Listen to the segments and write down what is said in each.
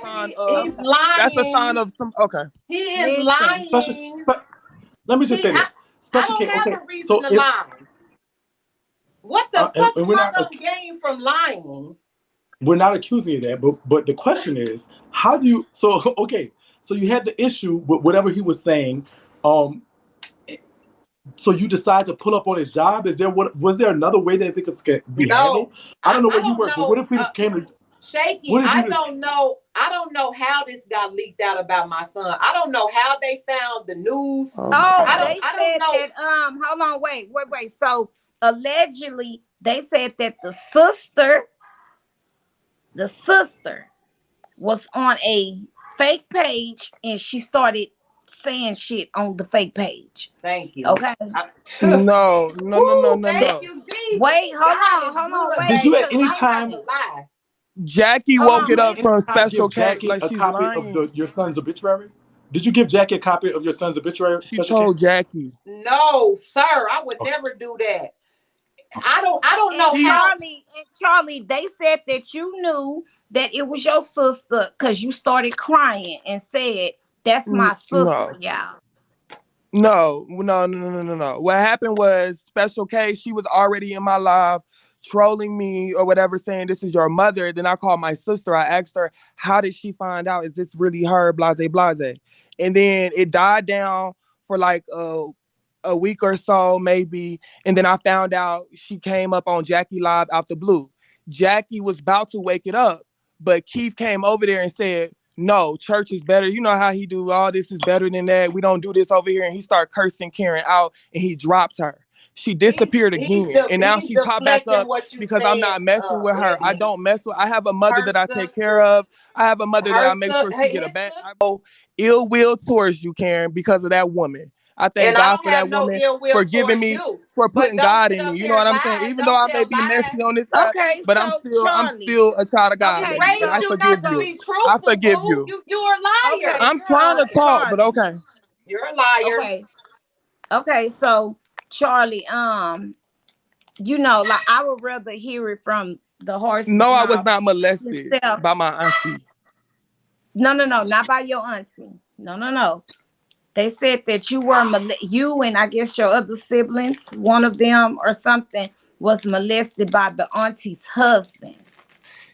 Sign of He's that's a sign lying. of some. Okay. He is Listen, lying. Let me just He, say I, this. I Special don't K, have okay. a reason So to if lie. What the fuck and am I gonna gain from lying? we're not accusing you of that, but the question is, how do you so okay, so you had the issue with whatever he was saying. Um so you decide to pull up on his job. Is there what was there another way that this could be No, handled? I don't know I where you don't work, but what know. if he came to Shaky, what if I you don't know. I don't know how this got leaked out about my son. I don't know how they found the news. Oh my oh, I God. don't. they I don't said know. that. Hold on, wait. So allegedly, they said that the sister was on a fake page, and she started saying shit on the fake page. Thank you. Okay. No, no, no, no, Woo, no, thank That, no. you, Jesus. wait, God is hold on, good, wait, did you baby, at because because any I'm not time gonna lie. Jackie hold woke on, it did you up at any from time Special give K Jackie like a she's copy of lying. your son's obituary? Did you give Jackie a copy of your son's obituary, She Special K? told Jackie. No, sir, I would Okay. never do that. Okay. I don't and know She how. Charlie, they said that you knew that it was your sister because you started crying and said, "That's my sister, no. y'all." No, no, no, no, no, no, no. What happened was Special K, she was already in my live trolling me or whatever, saying this is your mother. Then I called my sister. I asked her, how did she find out? Is this really her? Blase, blase. And then it died down for like a week or so, maybe. And then I found out she came up on Jackie Live out the blue. Jackie was about to wake it up, but Keith came over there and said, no, church is better. You know how he do all this is better than that. We don't do this over here. And he started cursing Karen out and he dropped her. She disappeared again. And now He's she popped back deflecting up what you because I'm said, not messing with her. I Ebony. don't mess with I have a mother Her that I take care sister, of. I have a mother that her I make son, sure she get a his back. sister, I know ill will towards you, Karen, because of that woman. I thank and I God don't for have that no woman ill will for giving towards me you. for But putting don't God sit in me. up You here know what and I'm saying? lie. Even though Don't I may tell be lies. messy on this app, Okay, but so I'm Charlie. still a child of God, He Okay, baby. And raised I so you forgive not to so you. be I truthful, forgive boo. you. You're a okay, liar. I'm You're a trying to liar. talk, but Charlie. okay. You're a liar. Okay, okay, so Charlie, like I would rather hear it from the horse's No, I was mouth not molested himself. by my auntie. No, no, no, not by your auntie. No, no, no. They said that you and I guess your other siblings, one of them or something, was molested by the auntie's husband.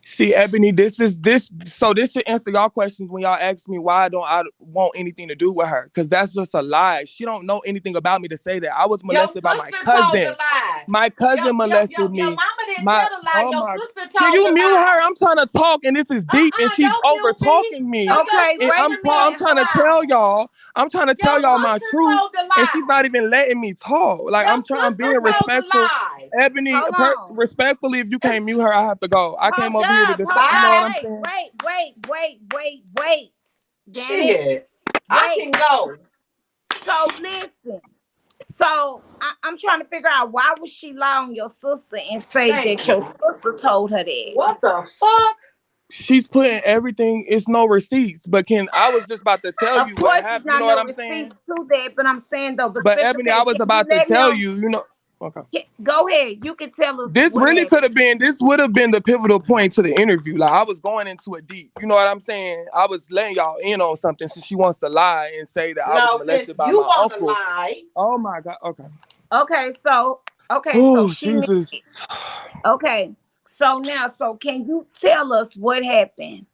See, Ebony, this should answer y'all questions when y'all ask me why don't I want anything to do with her. Because that's just a lie. She don't know anything about me to say that. I was Your molested by my sister told the cousin. lie. My cousin molested Your me. mama didn't My tell the lie. oh Your my sister Can told you the mute her? lie. I'm trying to talk and this is deep and she's Don't over mute me. talking No, me. your Okay, And wait sister a I'm minute. told the trying to tell lie. y'all, I'm trying to Your tell y'all my sister truth, told the and she's lie. not even letting me talk. Like Your I'm sister being told the respectful. lie. Ebony, Hold on. respectfully, if you can't mute her, I have to go. I came over here to Hold defend. You know on. what Bye. I'm saying? Wait. Damn it. Shit. I Wait. can go. So listen. So I'm trying to figure out why would she lie on your sister and say Thank that your you. sister told her that. What the fuck? She's putting everything. It's no receipts, but can I was just about to tell Of you what course, it's happened. You not know what no I'm receipts saying? to that, but I'm saying though, but But Special Ebony, K, I was can you about to let tell him? you. You know. Okay. Go ahead. You can tell us This what really could happened. have been. This would have been the pivotal point to the interview. Like I was going into it deep. You know what I'm saying? I was letting y'all in on something. Since she wants to lie and say that I was No, since molested by you my want to uncle. lie, Oh my God. Okay. Okay, so Oh she Jesus. okay. So can you tell us what happened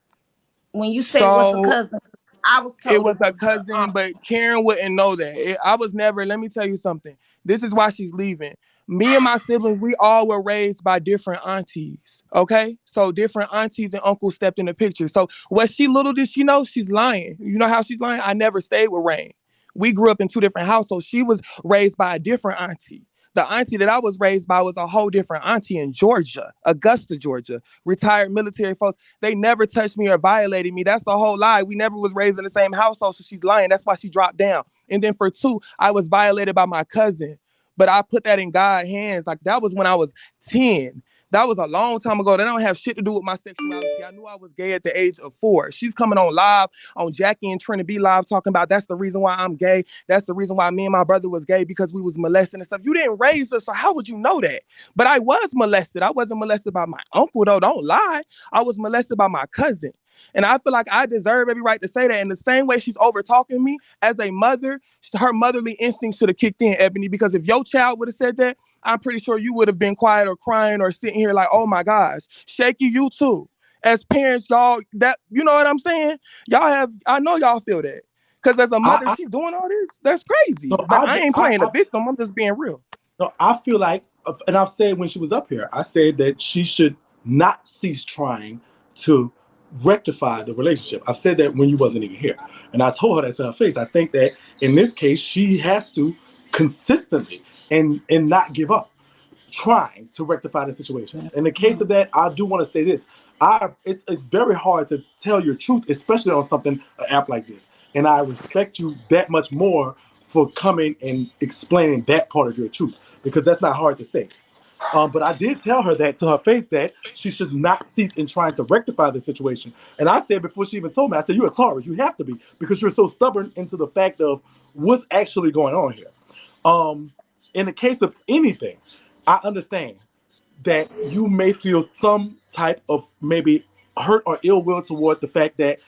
when you said it was a So cousin? I was it told was it a was the cousin, but Karen wouldn't know that. I was never. Let me tell you something. This is why she's leaving. Me and my siblings, we all were raised by different aunties. Okay, so different aunties and uncles stepped in the picture. So what she little did she know, she's lying. You know how she's lying? I never stayed with Rain. We grew up in two different households. She was raised by a different auntie. The auntie that I was raised by was a whole different auntie in Georgia, Augusta, Georgia, retired military folks. They never touched me or violated me. That's a whole lie. We never was raised in the same household, so she's lying. That's why she dropped down. And then for two, I was violated by my cousin. But I put that in God's hands. Like that was when I was 10. That was a long time ago. That don't have shit to do with my sexuality. I knew I was gay at the age of 4. She's coming on live on Jackie and Trinity B live talking about that's the reason why I'm gay. That's the reason why me and my brother was gay because we was molesting and stuff. You didn't raise us, so how would you know that? But I was molested. I wasn't molested by my uncle though. Don't lie. I was molested by my cousin. And I feel like I deserve every right to say that. In the same way she's over talking me as a mother, her motherly instinct should have kicked in, Ebony. Because if your child would have said that, I'm pretty sure you would have been quiet or crying or sitting here like, oh my gosh, Shakie, you too. As parents, y'all, that you know what I'm saying? Y'all have, I know y'all feel that. Because as a mother, I she's doing all this. That's crazy. no, But I ain't playing the victim. I'm just being real. no, I feel like, and I've said when she was up here, I said that she should not cease trying to rectify the relationship. I've said that when you wasn't even here, and I told her that to her face. I think that in this case, she has to consistently and not give up trying to rectify the situation. In the case of that, I do want to say this. It's very hard to tell your truth, especially on something, an app like this. And I respect you that much more for coming and explaining that part of your truth, because that's not hard to say. But I did tell her that to her face that she should not cease in trying to rectify the situation. And I said before she even told me, I said, you're a Taurus. You have to be, because you're so stubborn into the fact of what's actually going on here. In the case of anything, I understand that you may feel some type of maybe hurt or ill will toward the fact that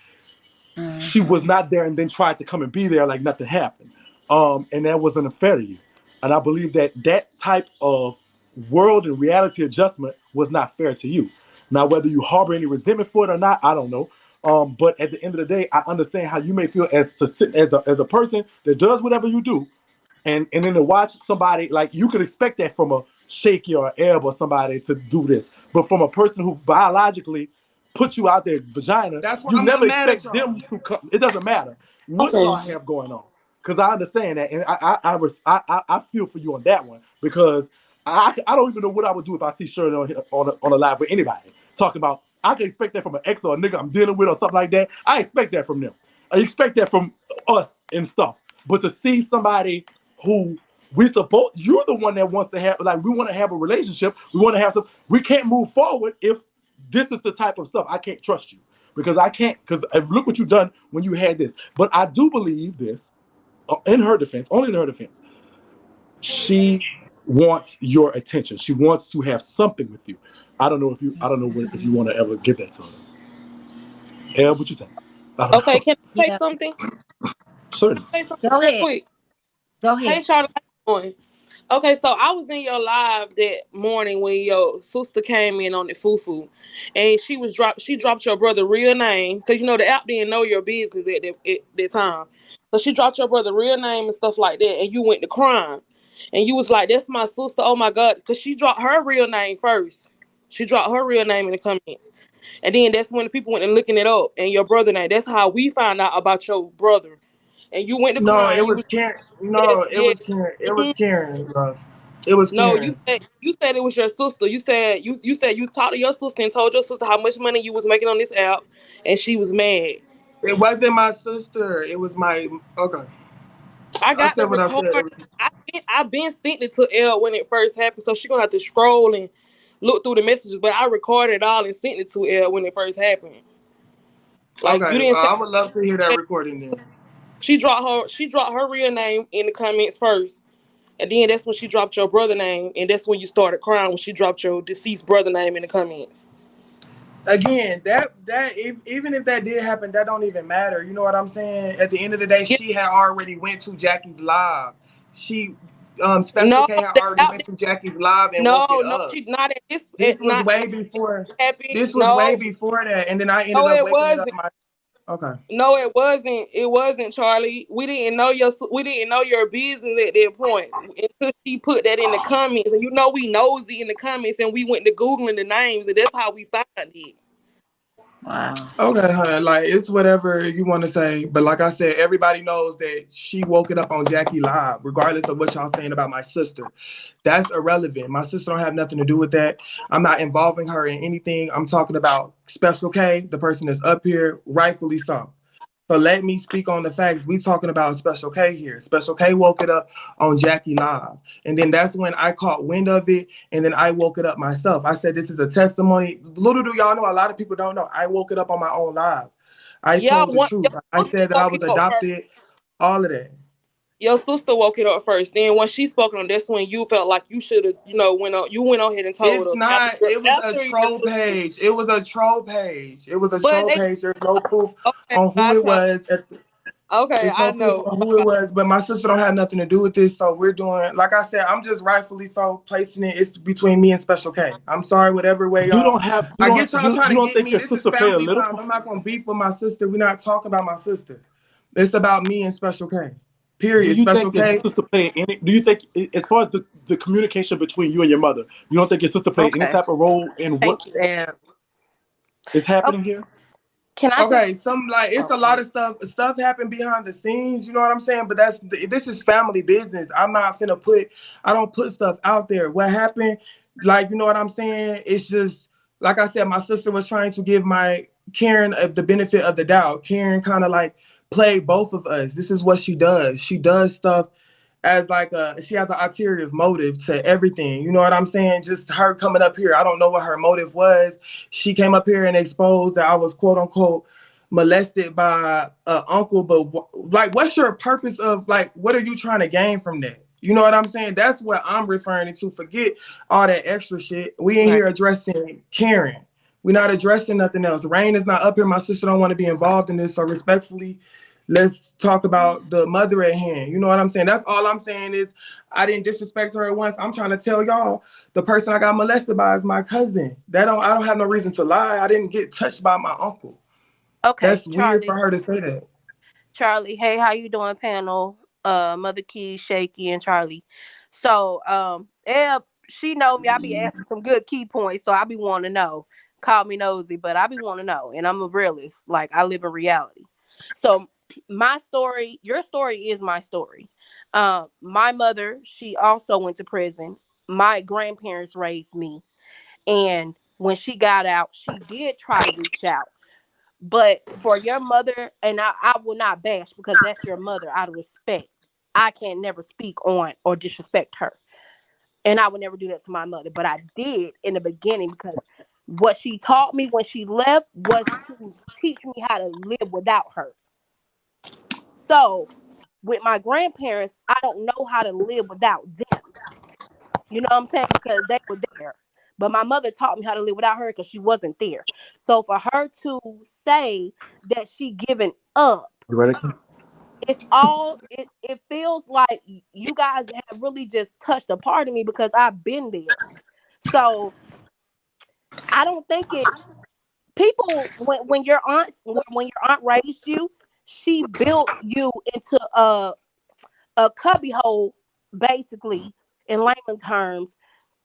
she was not there and then tried to come and be there like nothing happened. And that wasn't fair to you. And I believe that that type of world and reality adjustment was not fair to you. Now, whether you harbor any resentment for it or not, I don't know. But at the end of the day, I understand how you may feel as to sit as a person that does whatever you do, and then to watch somebody, like, you could expect that from a Shakie or Ebb or somebody to do this, but from a person who biologically put you out there vagina, That's why you I'm not never mad at expect y'all. them to come. It doesn't matter what Okay. y'all have going on, because I understand that, and I feel for you on that one, because I don't even know what I would do if I see Shirley on a live with anybody talking about. I can expect that from an ex or a nigga I'm dealing with or something like that. I expect that from them. I expect that from us and stuff. But to see somebody who you're the one that wants to have, like, we want to have a relationship, we want to have some, we can't move forward if this is the type of stuff. I can't trust you, because I can't, because look what you've done when you had this. But I do believe this, in her defense, only in her defense, she wants your attention. She wants to have something with you. I don't know if you want to ever give that to her. Yeah, what you think? I don't Okay, know. can I say Yeah. something? Can Certainly. I say something Go real ahead. quick? Go Hey, ahead. Charlotte, how you doing? Okay, so I was in your live that morning when your sister came in on the fufu, and she dropped your brother real name, because you know the app didn't know your business at that time. So she dropped your brother real name and stuff like that, and you went to crime, and you was like, "That's my sister." Oh my God, because she dropped her real name first. She dropped her real name in the comments, and then that's when the people went and looking it up, and your brother name. That's how we found out about your brother. And you went to No, it crying. You was was Karen. yes, No, it yes. was Karen. It was Mhm. Karen, bro. It was No, Karen. you said it was your sister. You said you talked to your sister and told your sister how much money you was making on this app, and she was mad. It wasn't my sister. It was my. Okay. I I got said the what I said. record. I've been sent it to Elle when it first happened, so she gonna have to scroll and look through the messages. But I recorded it all and sent it to Elle when it first happened. Like you Okay, didn't say I would love to hear that recording then. she dropped her real name in the comments first. And then that's when she dropped your brother name, and that's when you started crying when she dropped your deceased brother name in the comments. Again, that even if that did happen, that don't even matter. You know what I'm saying? At the end of the day, Yeah, she had already went to Jackie's live. She, Special no, K had the already out went to Jackie's live and no, woke it no, up. she not at this This at was not way before. happy. This was way No, before that, and then I ended no, up it waking it up. wasn't. Okay. No, it wasn't. It wasn't, Charlie. We didn't know your business at that point until she put that in the comments. And you know we nosy in the comments, and we went to googling the names, and that's how we found it. Wow. Okay, hun. Like, it's whatever you want to say, but like I said, everybody knows that she woke it up on Jackie Live, regardless of what y'all saying about my sister. That's irrelevant. My sister don't have nothing to do with that. I'm not involving her in anything. I'm talking about Special K, the person that's up here, rightfully so. So let me speak on the facts. We talking about Special K here. Special K woke it up on Jackie Live. And then that's when I caught wind of it. And then I woke it up myself. I said, this is a testimony. Little do y'all know, a lot of people don't know. I woke it up on my own live. I Yeah, told the truth. your I sister said that I woke was it up first. adopted, all of that. Your sister woke it up first. Then when she spoke on, that's when you felt like you should have, went on ahead and told It's us not, it was a after your troll sister. page. It was a troll page. It was a But troll they page. There's no proof okay, on who I it try. was. Okay, It's I no proof know. on who it was, but my sister don't have nothing to do with this. So we're doing, like I said, I'm just rightfully so placing it. It's between me and Special K. I'm sorry, whatever way You y'all. don't have I get y'all you trying to don't get think me. your This is sister play a family little time. part? I'm not gonna beef with my sister. We're not talking about my sister. It's about me and Special K. Do Period. you Special think your K. sister played any? Do you think, as far as the communication between you and your mother, you don't think your sister played any Okay. type of role in what Thank you. And is oh, happening here? can I just? Okay, some like it's a lot Okay. of stuff happened behind the scenes, you know what I'm saying? But this is family business. I'm not finna put I don't put stuff out there. What happened, like you know what I'm saying? It's just like I said, my sister was trying to give my Karen the benefit of the doubt. Karen kind of like played both of us. This is what she does. She does stuff as like she has an ulterior motive to everything. You know what I'm saying? Just her coming up here. I don't know what her motive was. She came up here and exposed that I was quote unquote molested by an uncle. But like, what's your purpose of like? What are you trying to gain from that? You know what I'm saying? That's what I'm referring to. Forget all that extra shit. We ain't Right. here addressing Karen. We're not addressing nothing else. Rain is not up here. My sister don't want to be involved in this. So respectfully, let's talk about the mother at hand. You know what I'm saying? That's all I'm saying is I didn't disrespect her once. I'm trying to tell y'all the person I got molested by is my cousin. That don't I don't have no reason to lie. I didn't get touched by my uncle. Okay, That's weird for Charlie. her to say that. Charlie, hey, how you doing, panel? Mother Key, Shakie, and Charlie. So, Eb, she know me. I be asking some good key points, so I be wanting to know. Call me nosy, but I be wanting to know, and I'm a realist. Like I live in reality. So, my story, your story is my story. My mother, she also went to prison. My grandparents raised me, and when she got out, she did try to reach out. But for your mother, and I will not bash because that's your mother out of respect. I can never speak on or disrespect her. And I would never do that to my mother. But I did in the beginning because what she taught me when she left was to teach me how to live without her. So with my grandparents, I don't know how to live without them. You know what I'm saying? Because they were there. But my mother taught me how to live without her because she wasn't there. So for her to say that she given up, You ready? it feels like you guys have really just touched a part of me because I've been there. So I don't think it people when your aunt raised you, she built you into a cubby hole basically in layman terms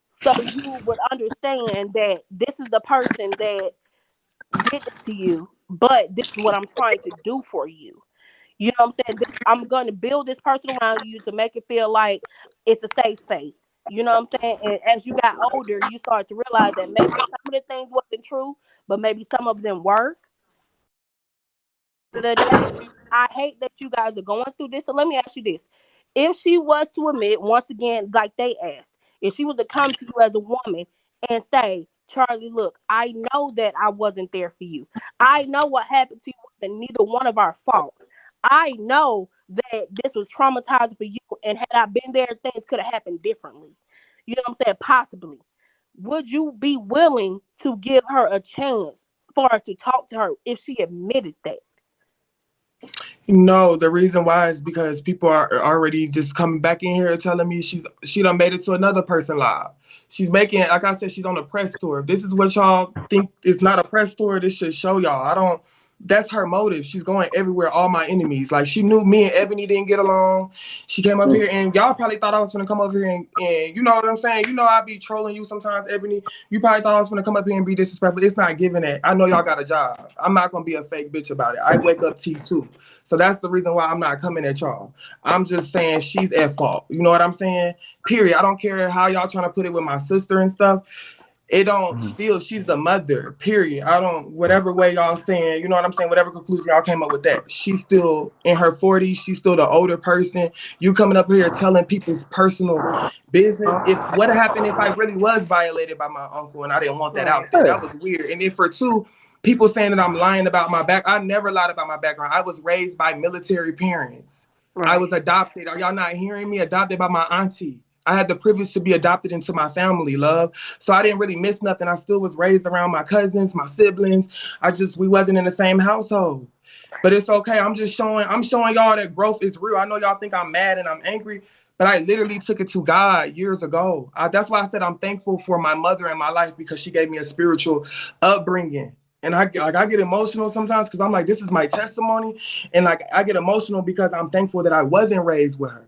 so you would understand that this is the person that did this to you, but this is what I'm trying to do for you. You know what I'm saying? I'm going to build this person around you to make it feel like it's a safe space. You know what I'm saying? And as you got older, you start to realize that maybe some of the things wasn't true, but maybe some of them were. Of the day, I hate that you guys are going through this. So let me ask you this. If she was to admit, once again, like they asked, if she was to come to you as a woman and say, Charlie, look, I know that I wasn't there for you. I know what happened to you wasn't neither one of our fault. I know that this was traumatizing for you, and had I been there, things could have happened differently. You know what I'm saying? Possibly. Would you be willing to give her a chance for us to talk to her if she admitted that? No, the reason why is because people are already just coming back in here telling me she done made it to another person live. She's making, like I said, she's on a press tour. If this is what y'all think is not a press tour, this should show y'all. I don't. That's her motive. She's going everywhere. All my enemies. Like she knew me and Ebony didn't get along. She came up here and y'all probably thought I was gonna come up here and you know what I'm saying. You know I be trolling you sometimes, Ebony. You probably thought I was gonna come up here and be disrespectful. It's not giving that. I know y'all got a job. I'm not gonna be a fake bitch about it. I wake up T too. So that's the reason why I'm not coming at y'all. I'm just saying she's at fault. You know what I'm saying? Period. I don't care how y'all trying to put it with my sister and stuff. it don't still, she's the mother, period. I don't, whatever way y'all saying, you know what I'm saying, whatever conclusion y'all came up with, that she's still in her 40s, she's still the older person. You coming up here telling people's personal business. If what happened if I really was violated by my uncle and I didn't want that Right. out there, that was weird. And then for two, people saying that I'm lying about my back, I never lied about my background. I was raised by military parents. I Right. was adopted. Are y'all not hearing me? Adopted by my auntie. I had the privilege to be adopted into my family, love. So I didn't really miss nothing. I still was raised around my cousins, my siblings. We wasn't in the same household. But it's okay. I'm showing y'all that growth is real. I know y'all think I'm mad and I'm angry, but I literally took it to God years ago. That's why I said I'm thankful for my mother in my life, because she gave me a spiritual upbringing. And I get emotional sometimes because I'm like, this is my testimony. And like I get emotional because I'm thankful that I wasn't raised with her.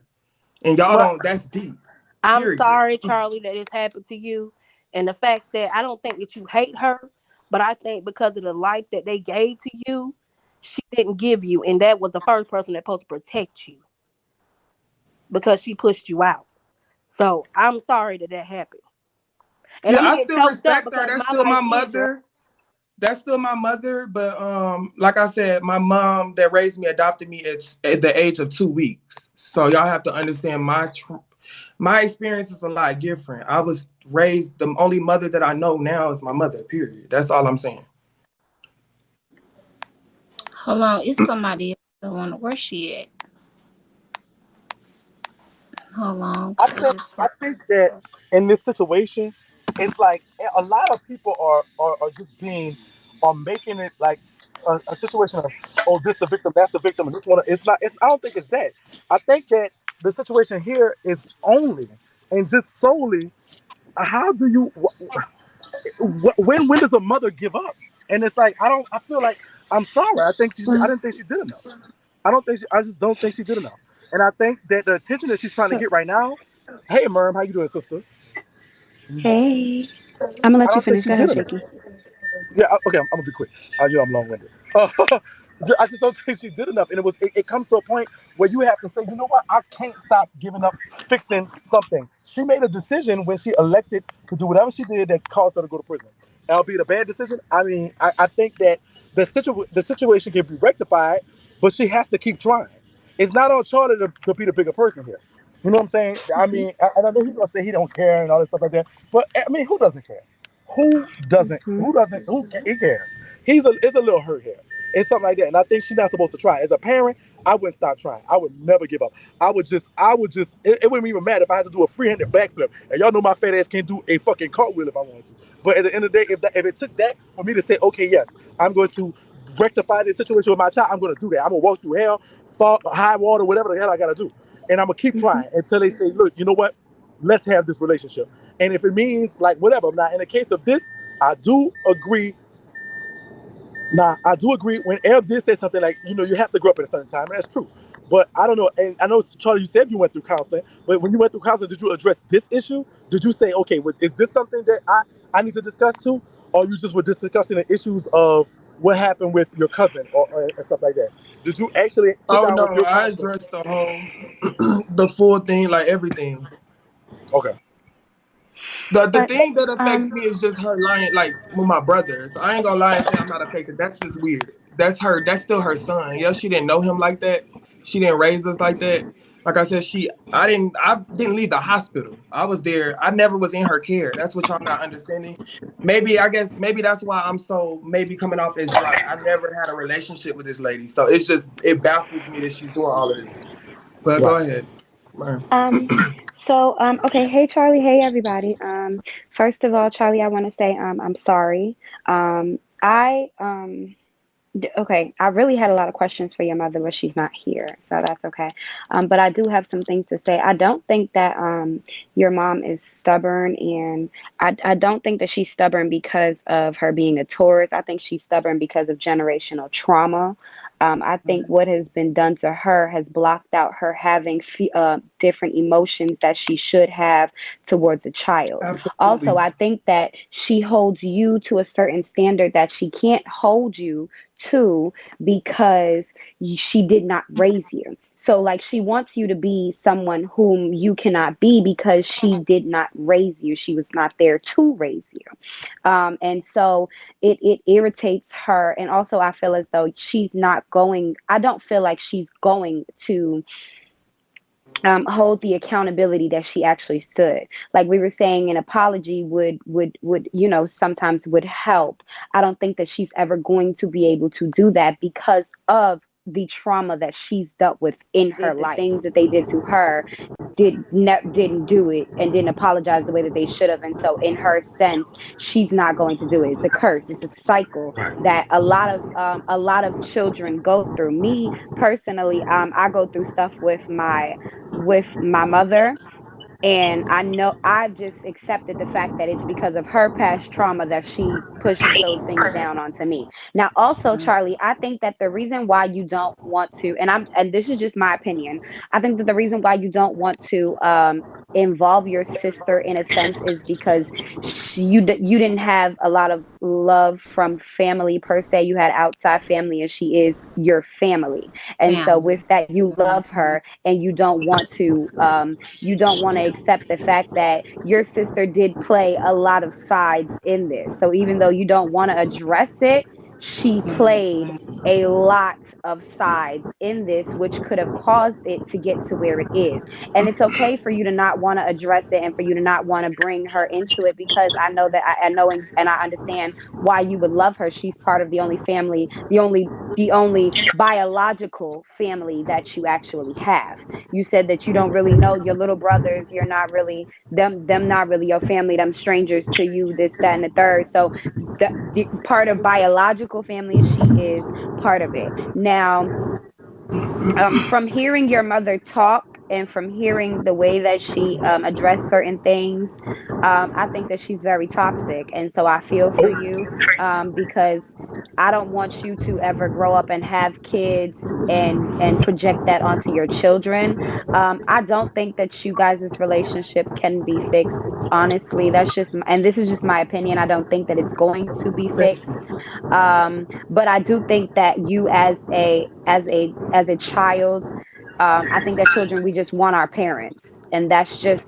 And y'all Well, don't, that's deep. I'm Period. sorry, Charlie, that this happened to you. And the fact that I don't think that you hate her, but I think because of the life that they gave to you, she didn't give you. And that was the first person that's supposed to protect you because she pushed you out. So I'm sorry that that happened. And Yeah, I'm gonna I get still choked up respect her. because That's my still life my is your. mother. That's still my mother. But like I said, my mom that raised me adopted me at the age of 2 weeks. So y'all have to understand my experience is a lot different. I was raised, the only mother that I know now is my mother. Period. That's all I'm saying. Hold on, it's somebody else that wanna. Where she at? Hold on, cause I think that in this situation, it's like a lot of people are just are making it like a situation of, oh, this the victim, that's the victim, and this one. It's not. I don't think it's that. I think that the situation here is only and just solely, how do you when does a mother give up? And it's like, I don't. I feel like, I'm sorry. I didn't think she did enough. I just don't think she did enough. And I think that the attention that she's trying to So, get right now. Hey, Merm, how you doing, sister? hey, I'm gonna I let you don't think finish. she Go ahead, did enough. Shakie. Yeah, okay, I'm gonna be quick. I'm long-winded. I just don't think she did enough, and it comes to a point where you have to say, you know what? I can't stop giving up fixing something. She made a decision when she elected to do whatever she did that caused her to go to prison. Albeit a bad decision. I mean, I think that the situation can be rectified, but she has to keep trying. It's not on Charlie to be the bigger person here. You know what I'm saying? I Mhm. mean, and I know he's gonna say he don't care and all this stuff like that, but I mean, who doesn't care? Who doesn't? Mhm. Who doesn't? He cares? It's a little hurt here. It's something like that, and I think she's not supposed to try. As a parent, I wouldn't stop trying. I would never give up. I would just. It wouldn't even matter if I had to do a free-handed backflip, and y'all know my fat ass can't do a fucking cartwheel if I wanted to. But at the end of the day, if it took that for me to say, okay, yes, I'm going to rectify this situation with my child, I'm going to do that. I'm gonna walk through hell, fall, high water, whatever the hell I gotta do, and I'm gonna keep Mhm. trying until they say, look, you know what? Let's have this relationship. And if it means like whatever. Now, in the case of this, I do agree. Now, I do agree when Eb did say something like, you have to grow up at a certain time, and that's true. But I don't know, and I know, Charlie, you said you went through counseling, but when you went through counseling, did you address this issue? Did you say, okay, is this something that I need to discuss too? Or you just were just discussing the issues of what happened with your cousin or and stuff like that? Did you actually sit Oh down no, with your I counselor? addressed the whole, the full thing, like everything. Okay. The But thing that affects um, me is just her lying, like with my brother. So I ain't gonna lie and say I'm not affected. That's just weird. That's her. That's still her son. Yeah, she didn't know him like that. She didn't raise us like that. Like I said, I didn't leave the hospital. I was there. I never was in her care. That's what y'all not understanding. Maybe that's why I'm so maybe coming off as dry. I never had a relationship with this lady, so it baffles me that she's doing all of this. But go Right. ahead. Man. um, okay. Hey, Charlie. Hey, everybody. First of all, Charlie, I want to say, I'm sorry. Okay, I really had a lot of questions for your mother, but she's not here, so that's okay. But I do have some things to say. I don't think that your mom is stubborn, and I don't think that she's stubborn because of her being a tourist. I think she's stubborn because of generational trauma. I think what has been done to her has blocked out her having different emotions that she should have towards a child. Also, Absolutely. I think that she holds you to a certain standard that she can't hold you to because she did not raise you. So like she wants you to be someone whom you cannot be because she did not raise you. She was not there to raise you. And so it irritates her. And also I feel as though I don't feel like she's going to hold the accountability that she actually stood. Like we were saying, an apology would sometimes would help. I don't think that she's ever going to be able to do that because of the trauma that she's dealt with in her The life. things Things that they did to her didn't do it and didn't apologize the way that they should have. And so in her sense, she's not going to do it. It's a curse. It's a cycle that a lot of children go through. Me personally, I go through stuff with my mother, and I know I just accepted the fact that it's because of her past trauma that she pushes those things down onto me. Now, also, Charlie, I think that the reason why you don't want to, and this is just my opinion, I think that the reason why you don't want to involve your sister in a sense is because you didn't have a lot of love from family per se. You had outside family, and she is your family. And so family. with that, you love her, and you don't want to accept the fact that your sister did play a lot of sides in this. So even though you don't want to address it, she played a lot of sides in this, which could have caused it to get to where it is. And it's okay for you to not want to address it and for you to not want to bring her into it, because I know that I know and I understand why you would love her. She's part of the only family, the only biological family that you actually have. You said that you don't really know your little brothers. You're not really them not really your family, them strangers to you, this, that, and the third. So the part of biological family, she is part of it. Now, from hearing your mother talk and from hearing the way that she addressed certain things, I think that she's very toxic. And so I feel for you, because I don't want you to ever grow up and have kids and project that onto your children. I don't think that you guys' relationship can be fixed. Honestly, and this is just my opinion. I don't think that it's going to be fixed. But I do think that you as a child, I think that children, we just want our parents. And that's just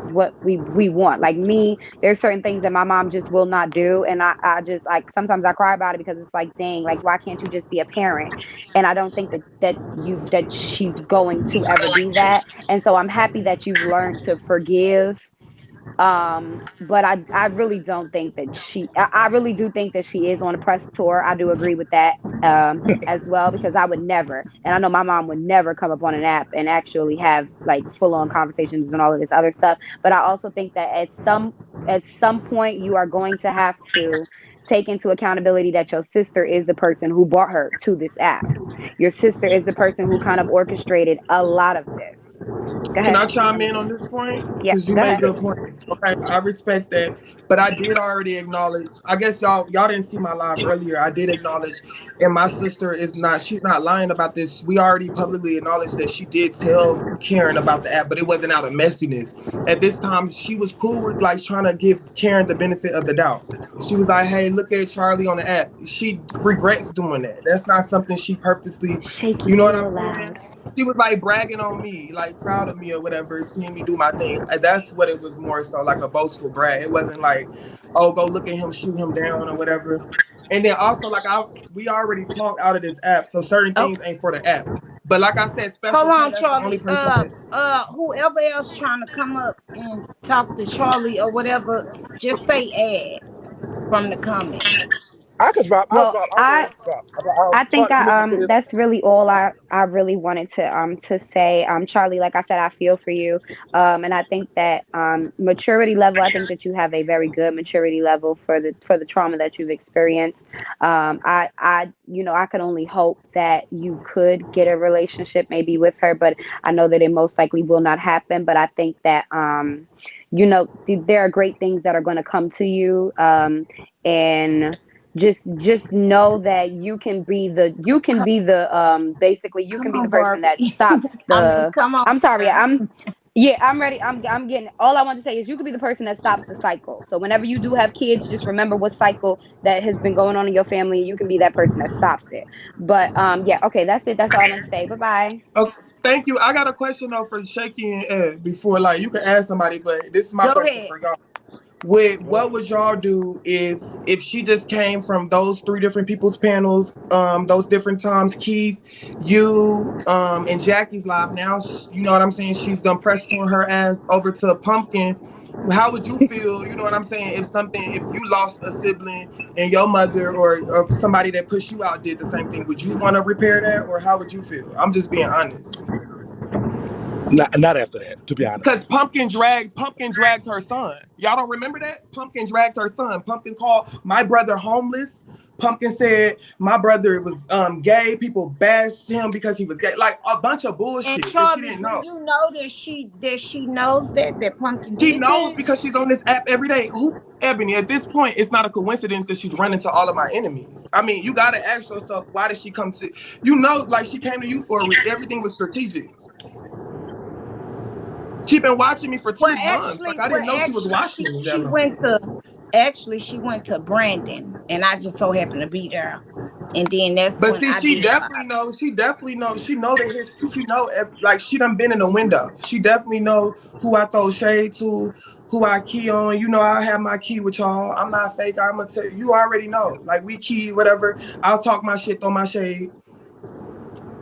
what we want. Like me, there's certain things that my mom just will not do. And I just, like, sometimes I cry about it because it's like, dang, like, why can't you just be a parent? And I don't think that she's going to ever be that. And so I'm happy that you've learned to forgive, but I really don't think that I really do think that she is on a press tour. I do agree with that as well, because I would never, and I know my mom would never come up on an app and actually have like full on conversations and all of this other stuff. But I also think that at some point you are going to have to take into accountability that your sister is the person who brought her to this app. Your sister is the person who kind of orchestrated a lot of this. Go Can ahead. I chime in on this point? Yeah, Because you go made ahead. good points. Okay, I respect that, but I did already acknowledge. I guess y'all didn't see my live earlier. I did acknowledge, and my sister is not. She's not lying about this. We already publicly acknowledged that she did tell Karen about the app, but it wasn't out of messiness. At this time, she was cool with like trying to give Karen the benefit of the doubt. She was like, "Hey, look at Charlie on the app." She regrets doing that. That's not something she purposely. Shaky, You know say what it I'm loud. saying? She was like bragging on me, like proud of me or whatever, seeing me do my thing. That's what it was, more so like a boastful brag. It wasn't like, oh, go look at him, shoot him down or whatever. And then also, like, we already talked out of this app, so certain Oh, things ain't for the app. But like I said, hold Special K, on, that's the only Charlie. person that. Whoever else trying to come up and talk to Charlie or whatever, just say add from the comments. I could drop. I'll Well, drop. I'll go I ahead and drop. I'll I think let me just say this. that's really all I really wanted to say. Charlie, like I said, I feel for you. And I think that maturity level, I think that you have a very good maturity level for the trauma that you've experienced. I could only hope that you could get a relationship maybe with her, but I know that it most likely will not happen. But I think that there are great things that are going to come to you. And just know that you can be the basically you can Come be the on, person that Barbie. stops I mean, the come on, I'm sorry, girl. Yeah, I'm ready. I'm getting. All I want to say is you could be the person that stops the cycle. So whenever you do have kids, just remember what cycle that has been going on in your family. You can be that person that stops it. But yeah, okay, that's it. That's all I'm gonna say. Bye bye. Okay, thank you. I got a question though for Shaky and Ed before, like, you can ask somebody, but this is my Go question ahead. for y'all. Would Go what ahead. would y'all do if she just came from those three different people's panels, those different times, Keith, you, and Jackie's live. Now, you know what I'm saying? She's done pressed on her ass over to Pumpkin. How would you feel? You know what I'm saying? If you lost a sibling and your mother or somebody that pushed you out did the same thing, would you want to repair that, or how would you feel? I'm just being honest. Not after that, to be honest Because with you. Pumpkin dragged her son. Y'all don't remember that? Pumpkin dragged her son. Pumpkin called my brother homeless. Pumpkin said my brother was gay. People bashed him because he was gay. Like a bunch of And bullshit that she Charlie, didn't do know. you know that she knows that Pumpkin She did knows that? because she's on this app every day. Who, Ebony, at this point, it's not a coincidence that she's running to all of my enemies. I mean, you gotta ask yourself, why did she come to, like, she came to you for everything was strategic. She been watching me for Well, 2 months. Like, actually, I well, didn't know she was actually, watching she me that she long. went to she went to Brandon, and I just so happened to be there, and then that's But when see, I she did definitely knows. She definitely knows. She know the history. She know, like, she done been in the window. She definitely know who I throw shade to, who I key on. You know, I have my key with y'all. I'm not fake. I'm gonna tell you. You already know. Like, we key whatever. I'll talk my shit, throw my shade.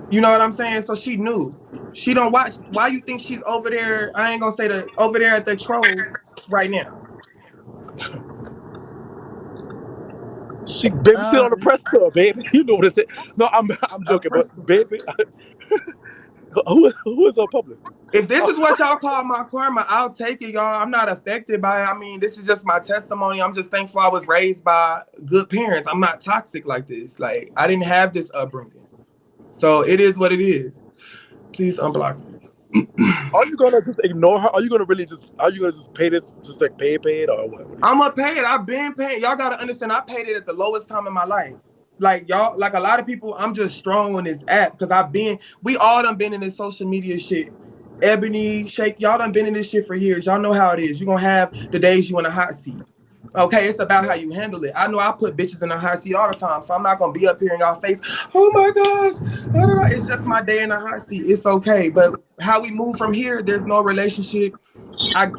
You know what I'm saying? So she knew. She don't watch. Why you think she's over there? I ain't gonna say the over there at the troll right now. She baby sit on the um press club, baby. You know what it said. No, I'm A joking, but person. baby, who is her publicist? If this is what y'all call my karma, I'll take it, y'all. I'm not affected by it. I mean, this is just my testimony. I'm just thankful I was raised by good parents. I'm not toxic like this. Like, I didn't have this upbringing. So it is what it is. Please unblock me. Are you gonna just ignore her? Are you gonna really just? Are you gonna just pay this? Just like pay it, or what? What are you I'm gonna gonna pay it. I've been paying. Y'all gotta understand. I paid it at the lowest time in my life. Like, y'all, like a lot of people, I'm just strong on this app because we all done been in this social media shit. Ebony, Shake, y'all done been in this shit for years. Y'all know how it is. You're gonna have the days you in a hot seat. Okay, it's about how you handle it. I know I put bitches in a hot seat all the time, so I'm not gonna be up here in y'all face. Oh my gosh, da, da, da. It's just my day in the hot seat. It's okay, but how we move from here, there's no relationship.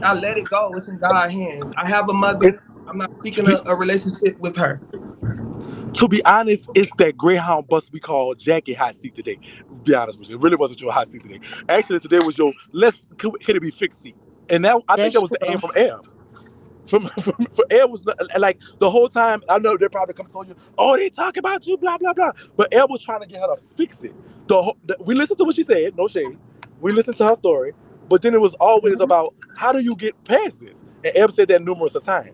I let it go. It's in God's hands. I have a say? mother. I'm not To seeking be a relationship with her. to be honest, it's that Greyhound bus we call Jackie hot seat today. Be honest with you, it really wasn't your hot seat today. Actually, today was your can it be fixed seat, and that I think that that's was the aim true. from Air. For Air was like the whole time. I know they probably come and told you, oh, they talk about you, blah blah blah. But Air was trying to get her to fix it. We listened to what she said, no shade. We listened to her story, but then it was always Mhm. about how do you get past this. And Eb said that numerous of times,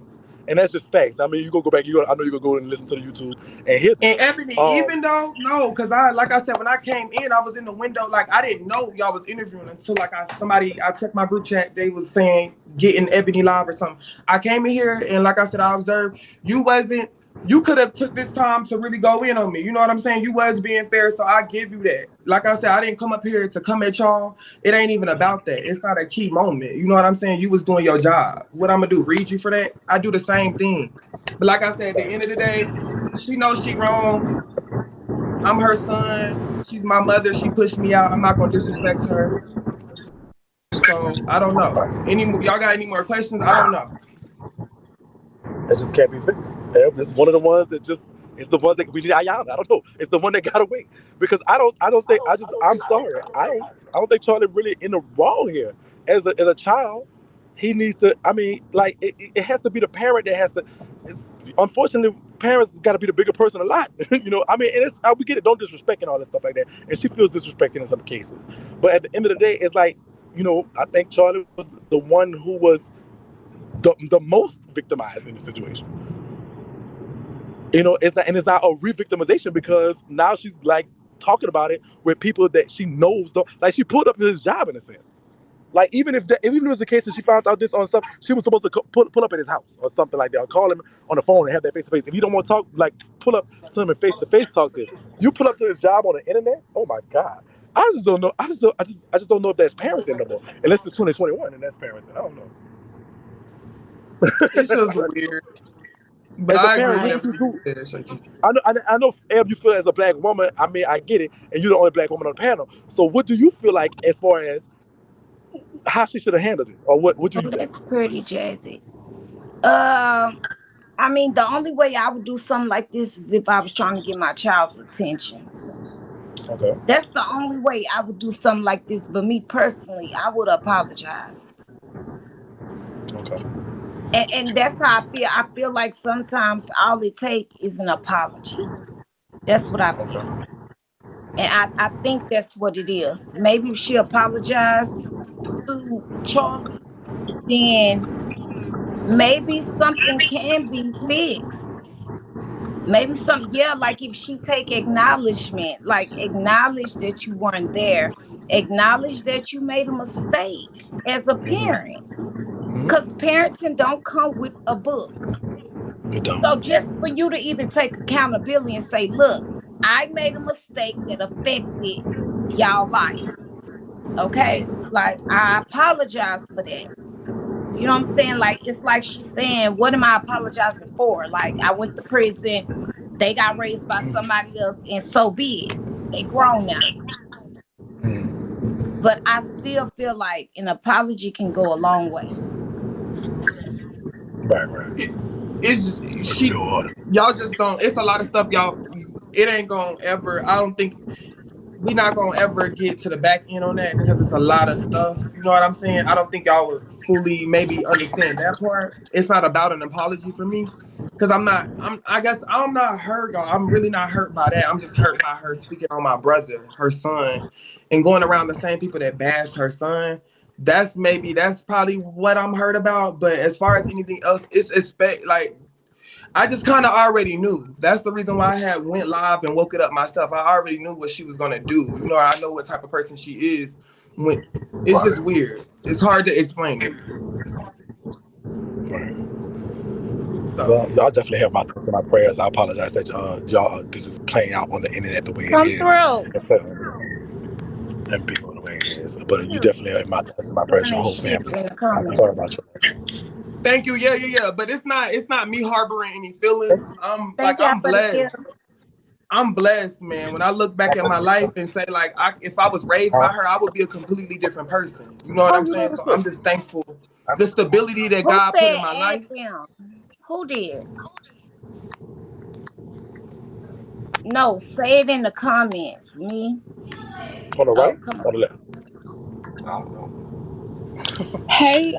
and that's just facts. I mean, you go back. I know you go and listen to the YouTube and hear that. And Ebony, Um, even though no, because like I said, when I came in, I was in the window. Like, I didn't know y'all was interviewing until, like, I checked my group chat. They was saying getting Ebony live or something. I came in here and, like I said, I observed you wasn't. You could have took this time to really go in on me. You know what I'm saying? You was being fair, so I give you that. Like I said, I didn't come up here to come at y'all. It ain't even about that. It's not a key moment. You know what I'm saying? You was doing your job. What I'm gonna do? Read you for that? I do the same thing. But like I said, at the end of the day, she knows she wrong. I'm her son. She's my mother. She pushed me out. I'm not gonna disrespect her. So I don't know. Y'all got any more questions? I don't know. that just can't be fixed. This is one of the ones that just it's the one that we need. I don't know. It's the one that gotta wait because I don't think I'm sorry. I don't think Charlie really in the wrong here. As a child, he needs to. I mean, like it has to be the parent that has to. It's, unfortunately, parents got to be the bigger person a lot. I mean, and we get it. Don't disrespect and all that stuff like that. And she feels disrespected in some cases. But at the end of the day, it's like I think Charlie was the one who was the most victimized in the situation. It's not a re-victimization because now she's like talking about it with people that she knows don't like. She pulled up his job in a sense. Like even if it was the case that she found out this on stuff, she was supposed to pull up at his house or something like that, or call him on the phone and have that face to face. If you don't want to talk, like pull up to him and face to face talk to him. You pull up to his job on the internet. Oh my God! I just don't know. I just don't know if that's parenting no more. Unless it's 2021 and that's parenting. I don't know. It's just weird. But As a I agree parent, with what would you everything do? you said, Shakie. I know, Eb, you feel as a black woman. I mean, I get it, and you're the only black woman on the panel. So, what do you feel like as far as how she should have handled it, or what do Oh, you think? that's pretty jazzy. Um, I mean, the only way I would do something like this is if I was trying to get my child's attention. Okay. That's the only way I would do something like this. But me personally, I would apologize. Okay. And that's how I feel. I feel like sometimes all it takes is an apology. That's what I feel. Okay. And I think that's what it is. Maybe if she apologized to Charlie, then maybe something can be fixed. Maybe some, yeah, like if she take acknowledgement, like acknowledge that you weren't there, acknowledge that you made a mistake as a Mm-hmm. parent. Because Mm-hmm. parenting don't come with a book. You So don't. just for you to even take accountability and say, look, I made a mistake that affected y'all life. Okay? Like I apologize for that. You know what I'm saying? Like it's like she's saying, what am I apologizing for? Like I went to prison, they got raised by somebody else, and so be it. They grown now. Mm-hmm. But I still feel like an apology can go a long way. Right. Right. It's just It's real hard. y'all just don't. It's a lot of stuff y'all. It ain't gonna ever. I don't think we not gonna ever get to the back end on that because it's a lot of stuff. You know what I'm saying? I don't think y'all would fully maybe understand that part. It's not about an apology for me because I'm not. I guess I'm not hurt. Y'all. I'm really not hurt by that. I'm just hurt by her speaking on my brother, her son, and going around the same people that bashed her son. That's probably what I'm hurt about. But as far as anything else, it's expect like I just kind of already knew. That's the reason why I had went live and woke it up myself. I already knew what she was gonna do. You know, I know what type of person she is. When it's just Right. weird. It's hard to explain it. Right. So Well, y'all definitely have my thoughts and my prayers. I apologize that y'all this is playing out on the internet the way it Come is, through. and people the way it is. But you Period. definitely have my thoughts and my prayers Putting for they the whole shit family. in the I'm comments. sorry about you. thank you. Yeah. But it's not me harboring any feelings. Thank y'all I'm for the blessed. gifts. I'm blessed, man. When I look back at my life and say like if I was raised by her, I would be a completely different person. You know what How I'm you know saying? this So I'm scripture? just thankful the stability that Who God put said in my add life. them? Who did? No, say it in the comments. Me? On the Oh, right? come on. On the left? I don't know. Hey,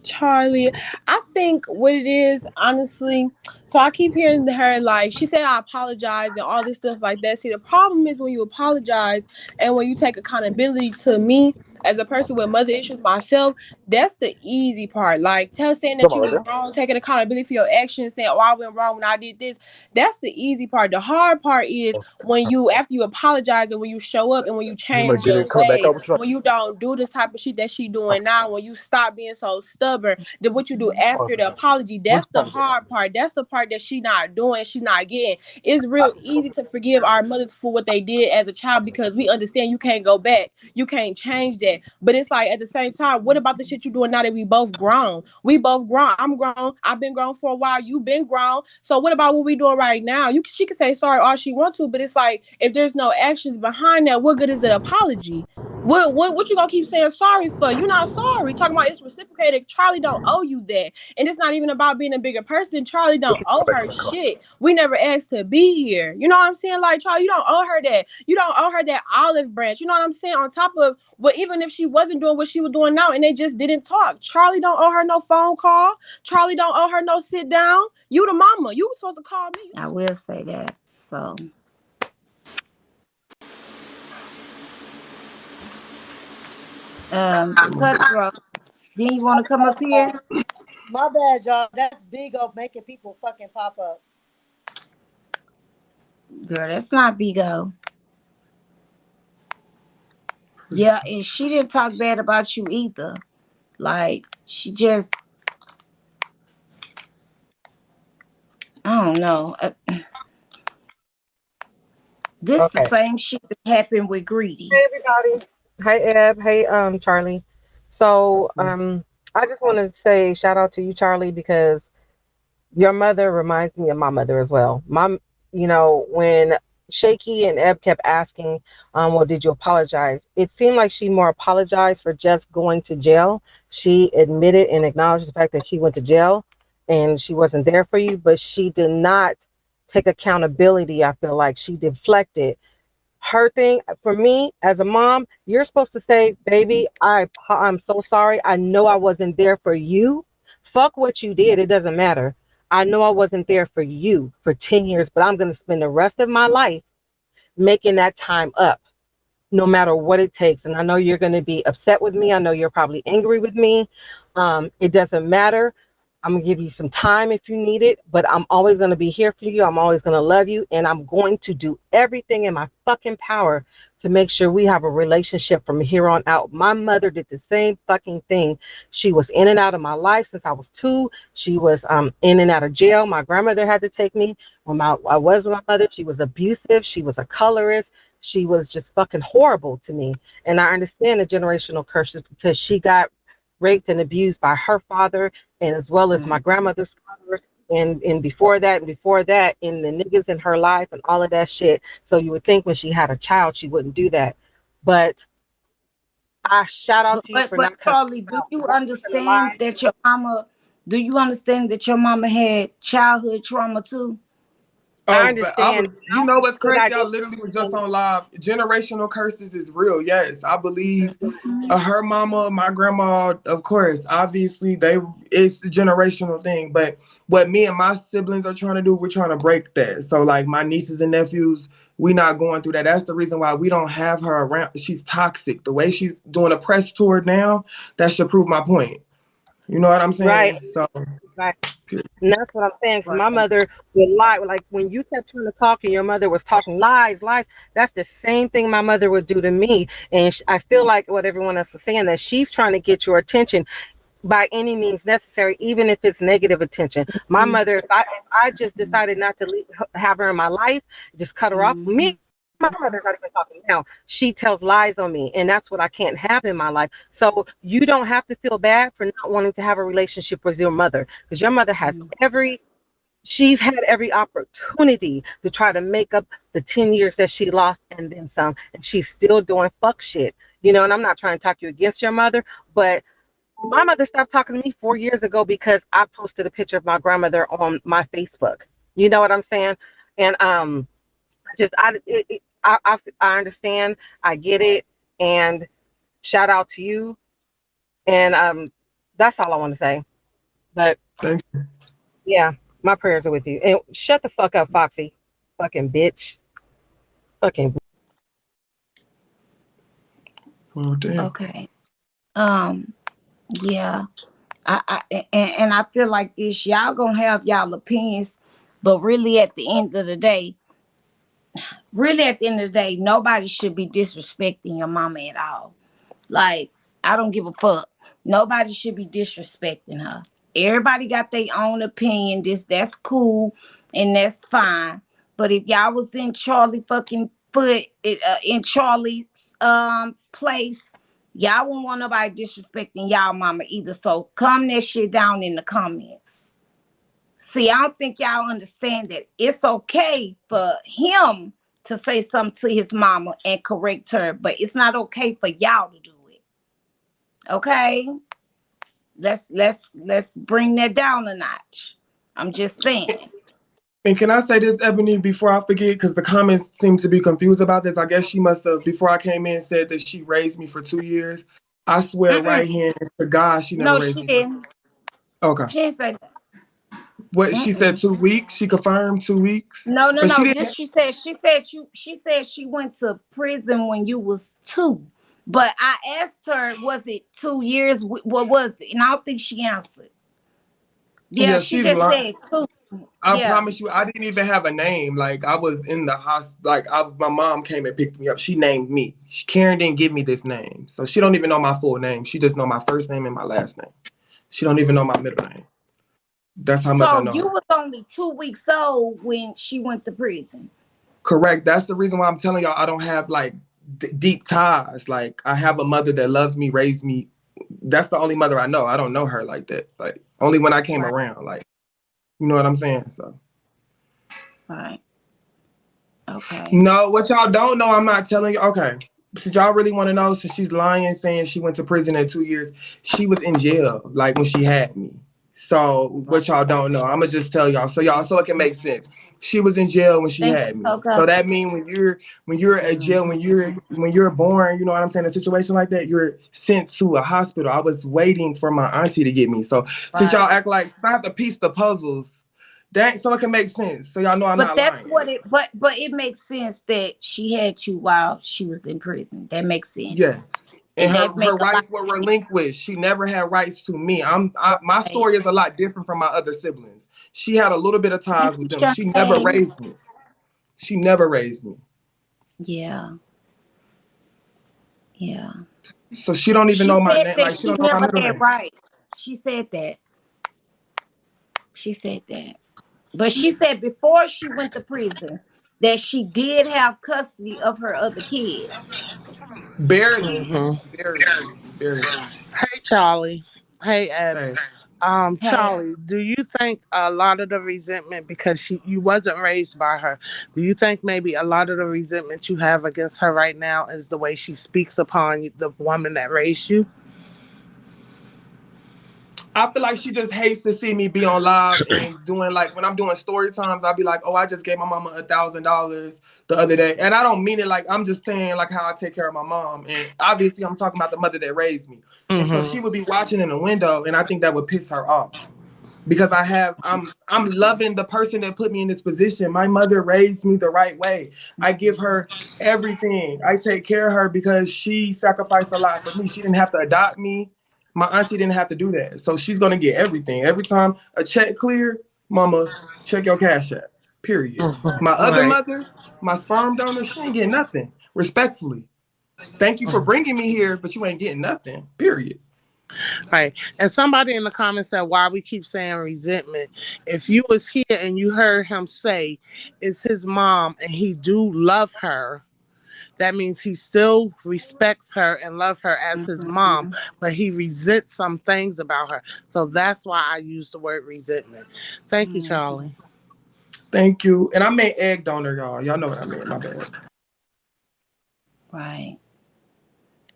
Charlie, I think what it is, honestly, so I keep hearing her like she said I apologize and all this stuff like that. See, the problem is when you apologize and when you take accountability to me as a person with mother issues myself, that's the easy part. Like saying Come that on, you right was there. wrong, taking accountability for your actions, saying, oh, I went wrong when I did this. That's the easy part. The hard part is when you after you apologize and when you show up and when you You might change get your it, come back ways, up with you. when you don't do this type of shit that she doing now, when you stop being so stubborn, then what you do after the apology, What that's you the trying to get? hard part. That's the part that she not doing, she's not getting. It's real easy to forgive our mothers for what they did as a child because we understand you can't go back, you can't change that. But it's like at the same time, what about the shit you doing now that we both grown? We both grown. I'm grown. I've been grown for a while. You've been grown. So what about what we doing right now? She can say sorry all she wants to, but it's like if there's no actions behind that, what good is the apology? What you gonna keep saying sorry for? You're not sorry. Talking about it's reciprocated. Charlie don't owe you that. And it's not even about being a bigger person. Charlie What don't you owe back in her the car? shit. We never asked to be here. You know what I'm saying? Like Charlie, you don't owe her that. You don't owe her that olive branch. You know what I'm saying? On top of what, even if she wasn't doing what she was doing now and they just didn't talk, Charlie don't owe her no phone call. Charlie don't owe her no sit down. You the mama. You was supposed to call me. I will say that. So, cutthroat. Then you want to come up here? My bad, y'all. That's big of making people fucking pop up. Girl, that's not Bigo. Yeah, and she didn't talk bad about you either. Like, she just, I don't know. This the Okay. same shit that happened with Greedy. Hey everybody. Hey Eb. Hey Charlie. So I just want to say shout out to you, Charlie, because your mother reminds me of my mother as well. When Shakie and Eb kept asking, well, did you apologize? It seemed like she more apologized for just going to jail. She admitted and acknowledged the fact that she went to jail and she wasn't there for you, but she did not take accountability. I feel like she deflected her thing. For me as a mom, you're supposed to say, baby, I'm so sorry. I know I wasn't there for you. Fuck what you did, it doesn't matter. I know I wasn't there for you for 10 years, but I'm going to spend the rest of my life making that time up, no matter what it takes. And I know you're going to be upset with me. I know you're probably angry with me. It doesn't matter. I'm going to give you some time if you need it, but I'm always going to be here for you. I'm always going to love you. And I'm going to do everything in my fucking power to make sure we have a relationship from here on out. My mother did the same fucking thing. She was in and out of my life since I was 2. She was in and out of jail. My grandmother had to take me when I was with my mother. She was abusive. She was a colorist. She was just fucking horrible to me. And I understand the generational curses because she got raped and abused by her father and as well as my grandmother's father and before that and the niggas in her life and all of that shit. So you would think when she had a child she wouldn't do that. But I shout out But to you but, for but not cussing Charlie, her out. One for the lie. do you understand that your mama had childhood trauma too? I Oh, but I understand was, you now, know what's but I crazy? I didn't literally was just understand on live. Generational curses is real. Yes, I believe Mhm. her mama, my grandma, of course, obviously it's the generational thing. But what me and my siblings are trying to do, we're trying to break that. So like my nieces and nephews, we not going through that. That's the reason why we don't have her around. She's toxic. The way she's doing a press tour now, that should prove my point. You know what I'm right, saying? So, right. And that's what I'm saying. Because my mother would lie. Like when you kept trying to talk and your mother was talking lies, lies. That's the same thing my mother would do to me. And I feel like what everyone else is saying that she's trying to get your attention by any means necessary, even if it's negative attention. My mother, if I just decided not to have her in my life, just cut her off. Me, Mhm. my mother's not even talking now. She tells lies on me, and that's what I can't have in my life. So you don't have to feel bad for not wanting to have a relationship with your mother, because your mother has she's had every opportunity to try to make up the 10 years that she lost and then some, and she's still doing fuck shit. And I'm not trying to talk you against your mother, but my mother stopped talking to me 4 years ago because I posted a picture of my grandmother on my Facebook. You know what I'm saying? And just I understand. I get it. And shout out to you. And that's all I want to say. But thank yeah, my prayers are with you. And shut the fuck up, Foxy. Fucking bitch. Fucking. you. Oh, damn. Okay. Um. Yeah. And I feel like this. Y'all gonna have y'all opinions, but really at the end of the day, nobody should be disrespecting your mama at all. Like, I don't give a fuck. Nobody should be disrespecting her. Everybody got their own opinion. That's cool and that's fine. But if y'all was in Charlie fucking in Charlie's place, y'all wouldn't want nobody disrespecting y'all mama either. So calm that shit down in the comments. See, I don't think y'all understand that it's okay for him to say something to his mama and correct her, but it's not okay for y'all to do it. Okay? Let's bring that down a notch. I'm just saying. And can I say this, Ebony, before I forget? Because the comments seem to be confused about this. I guess she must have, before I came in, said that she raised me for 2 years. I swear Mm-mm. right hand to God, she never No, raised she me for. didn't. Okay. She didn't say that. What she said, Mm-mm. 2 weeks. She confirmed 2 weeks, No, no, but she no. This didn't. she said she went to prison when you was 2. But I asked her, was it 2 years? What was it? And I don't think she answered. Yeah, Yeah, she she's just lying. said 2. I Yeah. promise you, I didn't even have a name. Like I was in the hospital. Like my mom came and picked me up. She named me. Karen didn't give me this name, so she don't even know my full name. She just know my first name and my last name. She don't even know my middle name. That's how much I So know you her. was only 2 weeks old when she went to prison. Correct. That's the reason why I'm telling y'all I don't have like deep ties. Like I have a mother that loved me, raised me. That's the only mother I know. I don't know her like that. Like only when I came Right. around. Like you know what I'm saying? So Right. Okay. no, what y'all don't know, I'm not telling you. Okay. Since y'all really want to know, since she's lying, saying she went to prison at 2 years, she was in jail, like when she had me. So Right. what y'all don't know, I'm gonna just tell y'all, so it can make sense. She was in jail when she Thank had you, me. Coco. So that means when you're at jail, when you're born, you know what I'm saying, a situation like that, you're sent to a hospital. I was waiting for my auntie to get me. So since y'all Right. act like I have to piece the puzzles, that so it can make sense. So y'all know I'm But not that's lying. what it. But it makes sense that she had you while she was in prison. That makes Yes. sense. And That her make a lot rights were of sense. relinquished. She never had rights to me. My Right. story is a lot different from my other siblings. She had a little bit of Thank ties you, with them. She never Champagne. raised me. She never raised me. Yeah. Yeah. So she don't even She know my said name. that Like she she don't know my never middle had name. rights. She said that. She said that. But she said before she went to prison that she did have custody of her other kids. Barely. Hmm. Barely. Barely. Hey, Charlie. Hey, Eb. Hey. Hey, Charlie, do you think a lot of the resentment because you wasn't raised by her? Do you think maybe a lot of the resentment you have against her right now is the way she speaks upon the woman that raised you? I feel like she just hates to see me be on live and doing like when I'm doing story times, I'll be like, oh, I just gave my mama $1,000 the other day. And I don't mean it like I'm just saying like how I take care of my mom. And obviously I'm talking about the mother that raised me. And so Mm-hmm. she would be watching in the window and I think that would piss her off. Because I'm loving the person that put me in this position. My mother raised me the right way. I give her everything. I take care of her because she sacrificed a lot for me. She didn't have to adopt me. My auntie didn't have to do that. So she's gonna get everything. Every time a check clear, mama, check your cash app. Period. My Mm-hmm. other Right. mother, my sperm donor, she ain't getting nothing. Respectfully. Thank you for bringing me here, but you ain't getting nothing. Period. Right. And somebody in the comments said why we keep saying resentment. If you was here and you heard him say it's his mom and he do love her, that means he still respects her and love her as his mom, mhm. but he resents some things about her. So that's why I use the word resentment. Thank you, Mhm. Charlie. Thank you. And I meant egg donor, y'all. Y'all know what I meant. My bad. Right.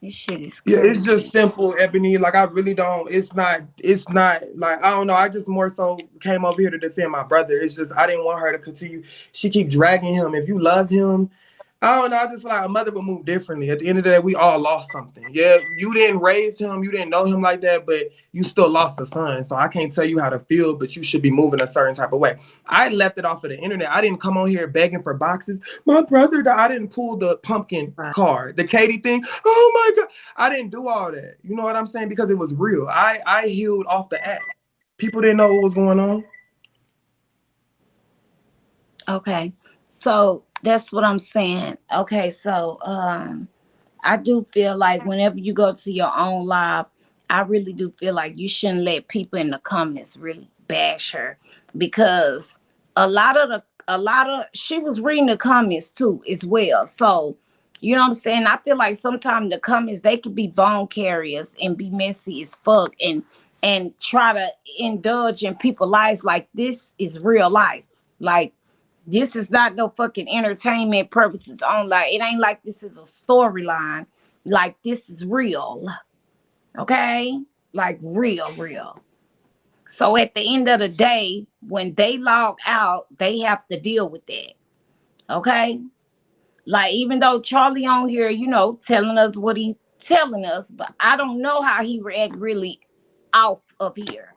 This shit is Yeah, it's just crazy. simple, Ebony. Like I really don't. It's not like I don't know. I just more so came over here to defend my brother. It's just I didn't want her to continue. She keep dragging him. If you love him, I don't know. I just feel like a mother would move differently. At the end of the day, we all lost something. Yeah, you didn't raise him, you didn't know him like that, but you still lost a son. So I can't tell you how to feel, but you should be moving a certain type of way. I left it off of the internet. I didn't come on here begging for boxes. My brother died. I didn't pull the pumpkin Right. card, the Katie thing. Oh my God. I didn't do all that. You know what I'm saying? Because it was real. I healed off the act. People didn't know what was going on. Okay. So that's what I'm saying. Okay, so I do feel like whenever you go to your own live, I really do feel like you shouldn't let people in the comments really bash her because a lot of she was reading the comments too as well. So you know what I'm saying? I feel like sometimes the comments they could be bone carriers and be messy as fuck and try to indulge in people's lives like this is real life. Like this is not no fucking entertainment purposes on. Like it ain't like this is a storyline. Like this is real. Okay? Like real, real. So at the end of the day, when they log out, they have to deal with that. Okay? Like even though Charlie on here, telling us what he telling us, but I don't know how he react really off of here.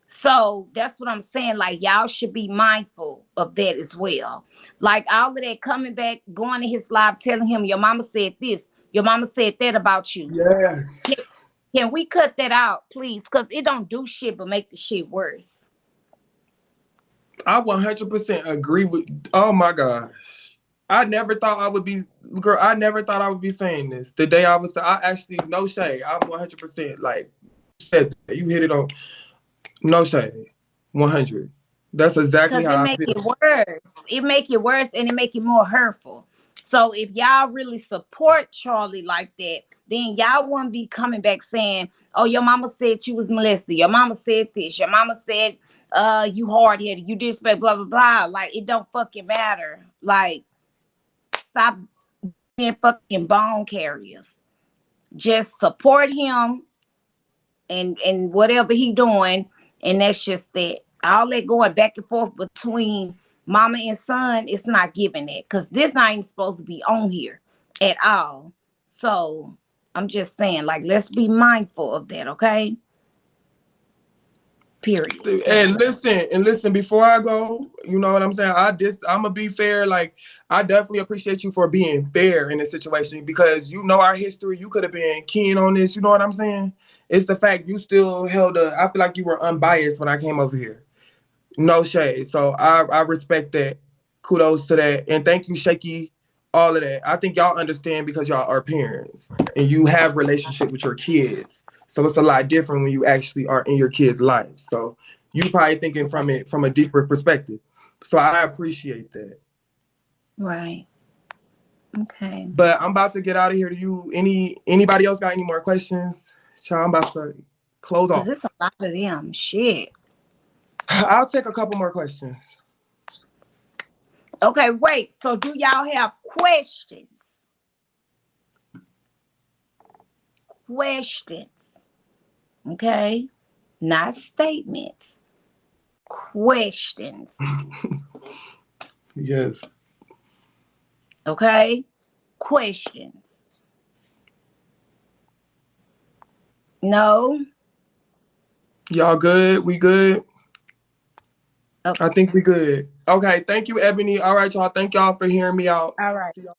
So that's what I'm saying. Like y'all should be mindful of that as well. Like all of that coming back, going to his live, telling him your mama said this, your mama said that about you. Can, Yes. can we cut that out, please? Cause it don't do shit but make the shit worse. I 100% agree with. Oh my gosh, I never thought I would be, girl. I never thought I would be saying this. The day I was, I actually no shade. I'm 100% like said that. You hit it on no shade. 100. That's exactly Cause how it I make feel. it worse. It make it worse and it make it more hurtful. So if y'all really support Charlie like that, then y'all wouldn't be coming back saying, "Oh, your mama said you was molested. Your mama said this. Your mama said you hard headed. You disrespect blah blah blah." Like it don't fucking matter. Like stop being fucking bone carriers. Just support him and whatever he doing, and that's just that. All that going back and forth between mama and son, it's not giving that because this not even supposed to be on here at all. So I'm just saying, like, let's be mindful of that, okay? Period. And listen, before I go, you know what I'm saying? I'm gonna be fair. Like, I definitely appreciate you for being fair in this situation because you know our history. You could have been keen on this. You know what I'm saying? It's the fact you still I feel like you were unbiased when I came over here. No shade. So I respect that. Kudos to that. And thank you, Shakie. All of that. I think y'all understand because y'all are parents and you have relationship with your kids. So it's a lot different when you actually are in your kids' life. So you probably thinking from it from a deeper perspective. So I appreciate that. Right. Okay. But I'm about to get out of here. Do you anybody else got any more questions? Child, I'm about to close Cause off. it's a lot of them. Shit. I'll take a couple more questions. Okay, wait. So do y'all have questions? Questions. Okay. Not statements. Questions. Yes. Okay? Questions. No? Y'all good? We good? Okay. I think we good. Okay, thank you, Ebony. All right, y'all. Thank y'all for hearing me out. All right. See y'all.